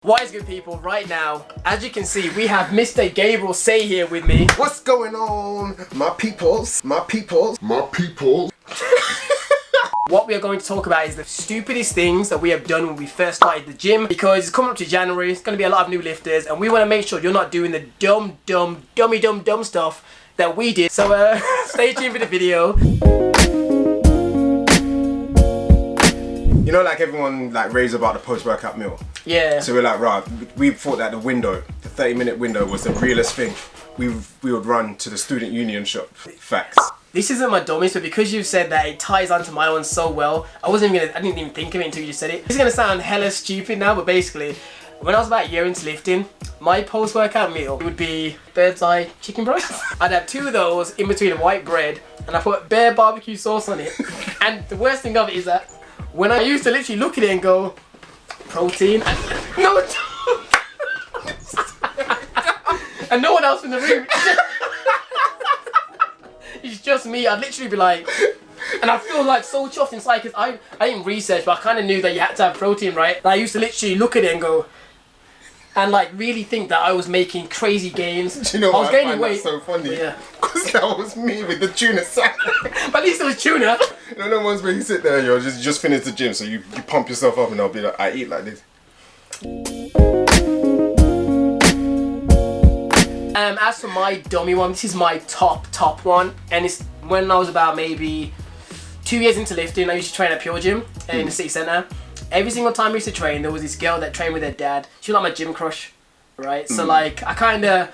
What is good, people? Right now, as you can see, we have Mr. Gabriel Sey here with me. What's going on, my peoples? My peoples? My peoples? What we are going to talk about is the stupidest things that we have done when we first started the gym, because it's coming up to January, it's going to be a lot of new lifters, and we want to make sure you're not doing the dumb stuff that we did. So stay tuned for the video. You know, like everyone like raves about the post-workout meal. Yeah. So we're like, right, we thought that the 30-minute window was the realest thing. We would run to the student union shop. Facts. This isn't my dumbest, but because you've said that, it ties onto my one so well. I didn't even think of it until you just said it. This is gonna sound hella stupid now, but basically, when I was about a year into lifting, my post-workout meal would be bird's eye chicken breast. I'd have 2 of those in between white bread, and I put bare barbecue sauce on it. And the worst thing of it is that when I used to literally look at it and go, protein, and no, and no one else in the room. It's just me. I'd literally be like, and I feel like so chuffed inside because I didn't research, but I kind of knew that you had to have protein, right? And I used to literally look at it and go, and like really think that I was making crazy gains. Do you know I was what? gaining I find weight. that so funny. Yeah. Because that was me with the tuna salad. But at least it was tuna. You know, the ones where you sit there and you just finish the gym, so you pump yourself up, and I'll be like, I eat like this. As for my dummy one, this is my top one, and it's when I was about maybe 2 years into lifting. I used to train at Pure Gym in the city centre. Every single time I used to train, there was this girl that trained with her dad. She was like my gym crush, right? So like, I kind of,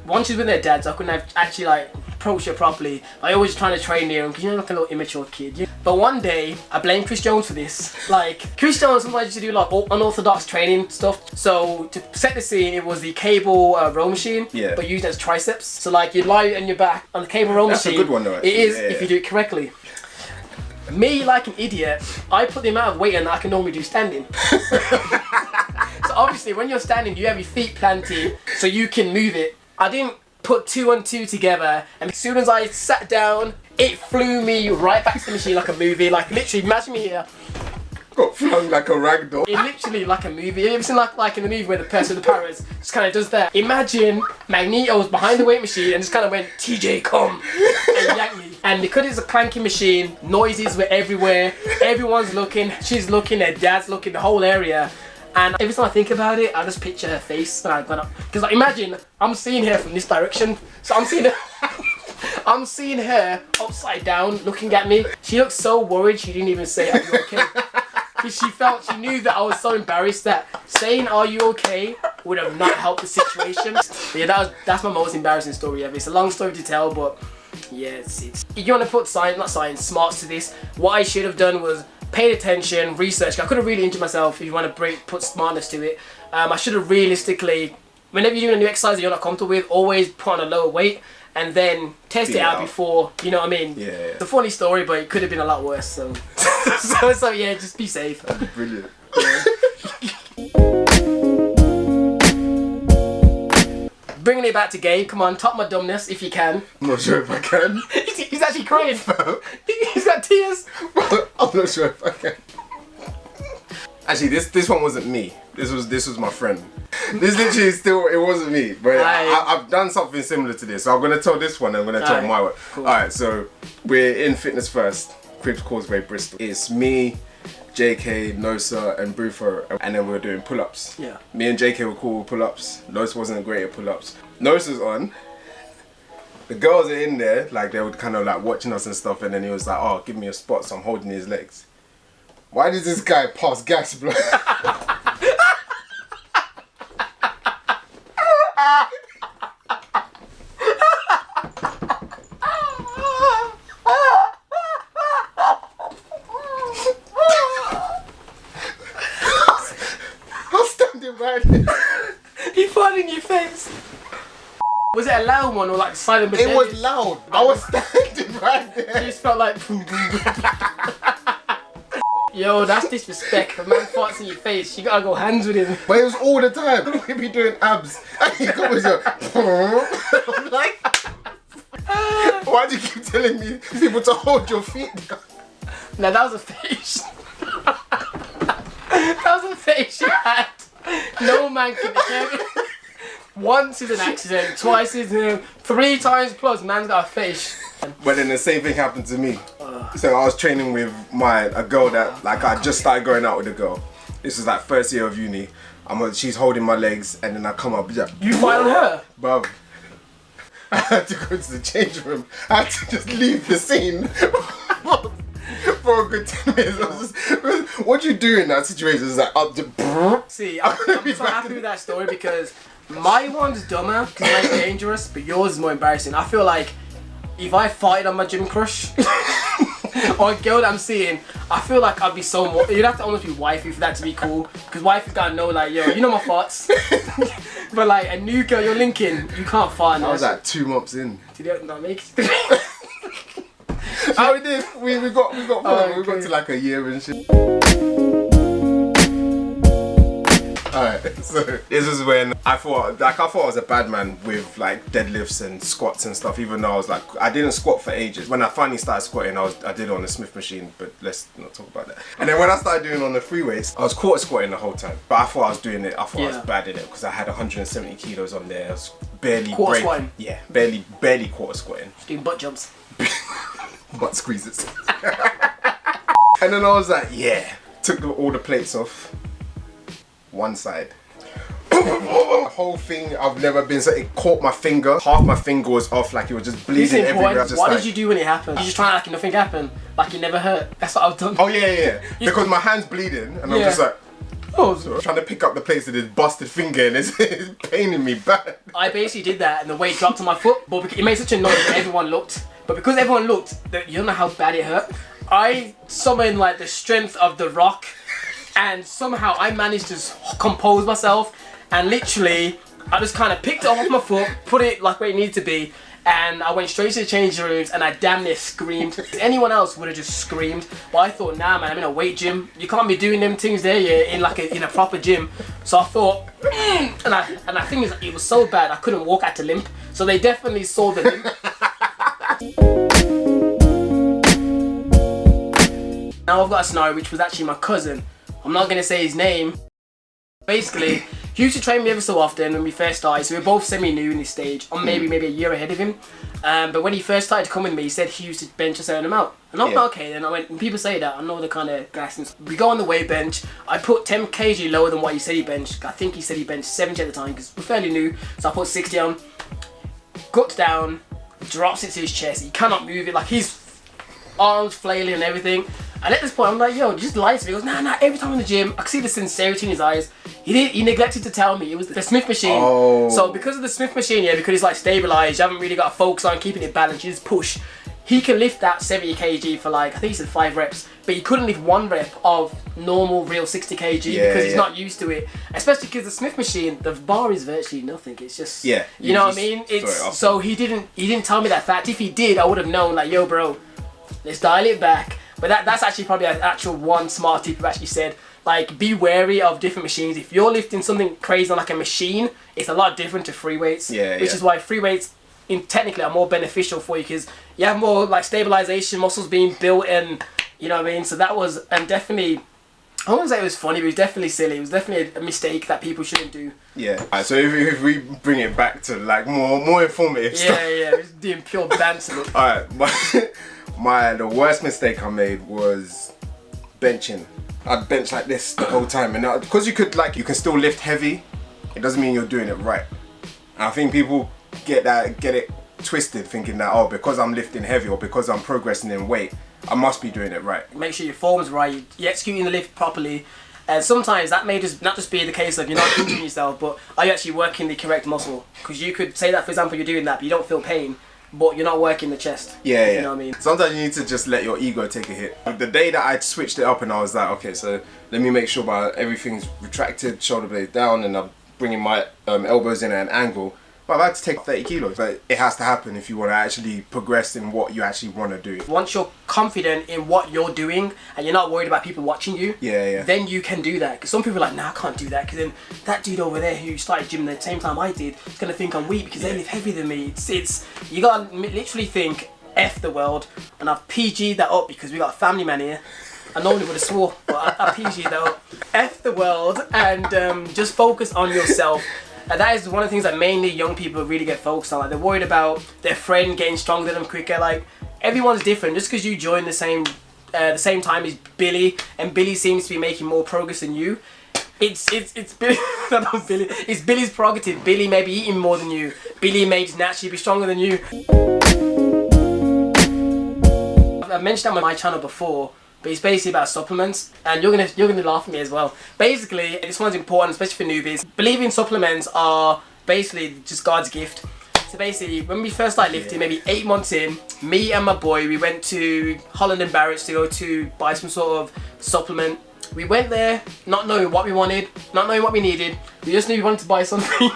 once she was with her dad, so I couldn't have actually like approached her properly. I always trying to train near him because you're like a little immature kid. But one day, I blamed Chris Jones for this. Like, Chris Jones sometimes used to do like unorthodox training stuff. So to set the scene, it was the cable row machine, but used as triceps. So like, you'd lie on your back on the cable row machine. That's a good one though, actually. It is, if you do it correctly. Me, like an idiot, I put the amount of weight in that I can normally do standing. So obviously, when you're standing, you have your feet planted so you can move it. I didn't put 2 and 2 together, and as soon as I sat down, it flew me right back to the machine like a movie. Like literally, imagine me here. Got flung like a rag doll. It literally like a movie. You ever seen like in the movie where the person with the parrots just kind of does that? Imagine Magneto was behind the weight machine and just kind of went, TJ, come, and yanked me. And because it's a clanky machine, noises were everywhere. Everyone's looking. She's looking. Her dad's looking. The whole area. And every time I think about it, I just picture her face when I got up. Because like, imagine I'm seeing her from this direction, so I'm seeing her. I'm seeing her upside down, looking at me. She looked so worried. She didn't even say, "Are you okay?" Because she knew that I was so embarrassed that saying "Are you okay?" would have not helped the situation. But yeah, that's my most embarrassing story ever. It's a long story to tell, but yeah, it's. If you want to put smarts to this, what I should have done was paid attention, researched. I could have really injured myself if you want to put smartness to it. I should have realistically, whenever you're doing a new exercise that you're not comfortable with, always put on a lower weight and then test it out before, you know what I mean? Yeah. It's a funny story, but it could have been a lot worse, so. so yeah, just be safe. That'd be brilliant. Yeah. Bringing it back to Gabe, come on, top my dumbness if you can. I'm not sure if I can. He's actually crying. He's got tears. I'm not sure if I can. Actually, this one wasn't me. This was my friend. This literally it wasn't me. But I've done something similar to this. So I'm gonna tell this one. I'm gonna tell my one. Cool. All right, so we're in Fitness First, Cribs Causeway, Bristol. It's me, JK, Nosa, and Brufo, and then we were doing pull-ups. Yeah. Me and JK were cool with pull-ups. Nosa wasn't great at pull-ups. Nosa's on. The girls are in there, like they were kind of like watching us and stuff, and then he was like, "Oh, give me a spot," so I'm holding his legs. Why does this guy pass gas, bro? I'm standing right here. He farted in your face. Was it a loud one or like silent? It was loud. I was standing right there. It just felt like boom, boom, boom. Yo, that's disrespect. A man farts in your face, you gotta go hands with him. But it was all the time. We'd be doing abs. And he goes, I'm like, why do you keep telling me people to hold your feet down? Now that was a face. That was a face you had. No man can heavy. Once is an accident, twice is 3 times plus. Man's got a fetish. But then the same thing happened to me. So I was training with a girl that like I just started going out with a girl. This was like first year of uni. She's holding my legs, and then I come up. You fight on her? Bruv. I had to go to the change room. I had to just leave the scene for a good 10 minutes. I was just, what you do in that situation is like up to. See, I'm so happy with that story because my one's dumber because it's less dangerous, but yours is more embarrassing. I feel like if I fighted on my gym crush or a girl that I'm seeing, I feel like I'd be so more. You'd have to almost be wifey for that to be cool, because wifey's gotta know like, yo, you know my farts. But like a new girl you're linking, you can't fart. I was like 2 months in. Did you not make it? Oh, we did. We got to like a year and shit. Alright, so this is when I thought I was a bad man with like deadlifts and squats and stuff, even though I was like, I didn't squat for ages. When I finally started squatting, I did it on the Smith machine, but let's not talk about that. And then when I started doing it on the free weights, I was quarter squatting the whole time. But I thought I was doing it, I thought I was bad at it because I had 170 kilos on there. I was barely quarter squatting? Yeah, barely quarter squatting. Doing butt jumps. Butt squeezes. And then I was like, yeah, took all the plates off. One side. The whole thing, I've never been so it caught my finger. Half my finger was off, like it was just bleeding everywhere. What did you do when it happened? You just trying to like nothing happened, like it never hurt. That's what I've done. Oh yeah. Because my hand's bleeding, and I'm just like, trying to pick up the place with this busted finger, and it's paining me bad. I basically did that, and the weight dropped on my foot, but it made such a noise that everyone looked. But because everyone looked, you don't know how bad it hurt. I summoned like the strength of the Rock. And somehow I managed to compose myself, and literally I just kind of picked it off my foot, put it like where it needed to be, and I went straight to the changing rooms, and I damn near screamed. Anyone else would have just screamed, but I thought, nah man, I'm in a weight gym, you can't be doing them things there, yeah, in a proper gym. So I thought, and I think it was so bad I couldn't walk, I had to limp. So they definitely saw the limp. Now I've got a scenario which was actually my cousin. I'm not gonna say his name. Basically, he used to train me every so often when we first started, so we were both semi-new in this stage. I'm maybe a year ahead of him. But when he first started to come with me, he said he used to bench a certain amount. And I'm like, okay, then I went, when people say that, I know the kind of guys. We go on the weight bench, I put 10 kg lower than what he said he benched. I think he said he benched 70 at the time, because we're fairly new. So I put 60 on, guts down, drops it to his chest. He cannot move it, like his arms flailing and everything. And at this point, I'm like, yo, just lie to me. He goes, nah, every time in the gym, I could see the sincerity in his eyes. He neglected to tell me it was the Smith machine. Oh. So because of the Smith machine, because it's like stabilised, you haven't really got to focus on keeping it balanced, you just push. He can lift that 70 kg for like, I think he said 5 reps, but he couldn't lift 1 rep of normal real 60 kg because he's not used to it. Especially because the Smith machine, the bar is virtually nothing. It's just, you know what I mean? So he didn't tell me that fact. If he did, I would have known, like, yo bro, let's dial it back. But that's actually probably an actual one smart tip you've actually said. Like, be wary of different machines. If you're lifting something crazy on like a machine, it's a lot different to free weights. Which is why free weights technically are more beneficial for you, because you have more like stabilization, muscles being built, and you know what I mean. So that was definitely, I wouldn't say it was funny, but it was definitely silly. It was definitely a mistake that people shouldn't do. Alright, so if we bring it back to like more informative stuff. It's doing pure banter. Alright, the worst mistake I made was benching. I'd bench like this the whole time, and because you can still lift heavy, it doesn't mean you're doing it right. And I think people get it twisted, thinking that because I'm lifting heavy or because I'm progressing in weight, I must be doing it right. Make sure your form's right, you're executing the lift properly. And sometimes that may not just be the case of you're not injuring yourself, but are you actually working the correct muscle? Because you could say that, for example, you're doing that, but you don't feel pain, but you're not working the chest. You know what I mean? Sometimes you need to just let your ego take a hit. The day that I switched it up and I was like, okay, so let me make sure everything's retracted, shoulder blades down, and I'm bringing my elbows in at an angle. But I've had to take 30 kilos. But it has to happen if you want to actually progress in what you actually want to do. Once you're confident in what you're doing and you're not worried about people watching you, then you can do that. Because some people are like, nah, I can't do that. Because then that dude over there who started gym at the same time I did is going to think I'm weak because they lift heavier than me. It's you got to literally think, F the world. And I've PG'd that up because we got a family man here. I normally would have swore, but I PG though. F the world and just focus on yourself. And that is one of the things that mainly young people really get focused on. Like, they're worried about their friend getting stronger than them quicker. Like, everyone's different. Just because you join the same time as Billy, and Billy seems to be making more progress than you, it's Billy, not Billy. It's Billy's prerogative. Billy may be eating more than you. Billy may just naturally be stronger than you. I've mentioned that on my channel before, but it's basically about supplements, and you're gonna laugh at me as well. Basically, this one's important, especially for newbies. Believing supplements are basically just God's gift. So basically, when we first started lifting, maybe 8 months in, me and my boy, we went to Holland and Barrett's to go to buy some sort of supplement. We went there, not knowing what we wanted, not knowing what we needed. We just knew we wanted to buy something.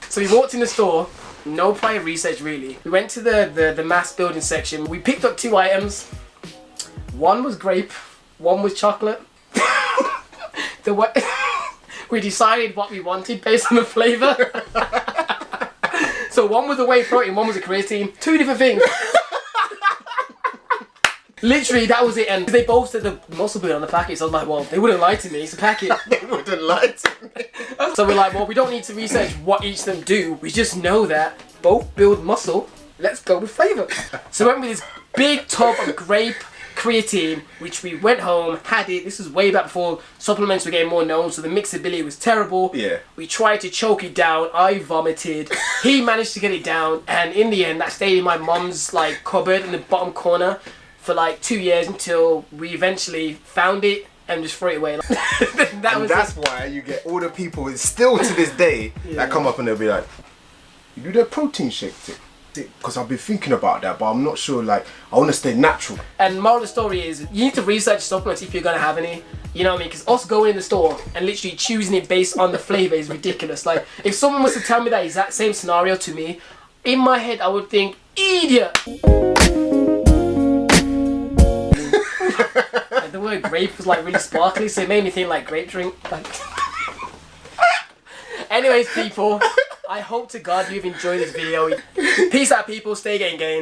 So we walked in the store, no prior research really. We went to the mass building section. We picked up 2 items. One was grape, one was chocolate. We decided what we wanted based on the flavour. So one was a whey protein, one was a creatine. 2 different things. Literally, that was it. And they both said the muscle build on the packet. So I was like, well, they wouldn't lie to me. It's a packet. They wouldn't lie to me. So we're like, well, we don't need to research what each of them do. We just know that both build muscle. Let's go with flavour. So we went with this big tub of grape creatine, which we went home, had it. This was way back before supplements were getting more known, so the mixability was terrible. Yeah. We tried to choke it down. I vomited. He managed to get it down, and in the end, that stayed in my mum's like cupboard in the bottom corner for like 2 years until we eventually found it and just threw it away. That's why you get all the people, still to this day, that come up and they'll be like, you do that protein shake thing? Because I've been thinking about that, but I'm not sure, like, I want to stay natural. And moral of the story is, you need to research supplements if you're going to have any. You know what I mean? Because us going in the store and literally choosing it based on the flavour is ridiculous. Like, if someone was to tell me that exact same scenario to me, in my head I would think, idiot! Like, the word grape was like really sparkly, so it made me think like grape drink. Like... Anyways, people, I hope to God you've enjoyed this video. Peace out, people. Stay getting gains.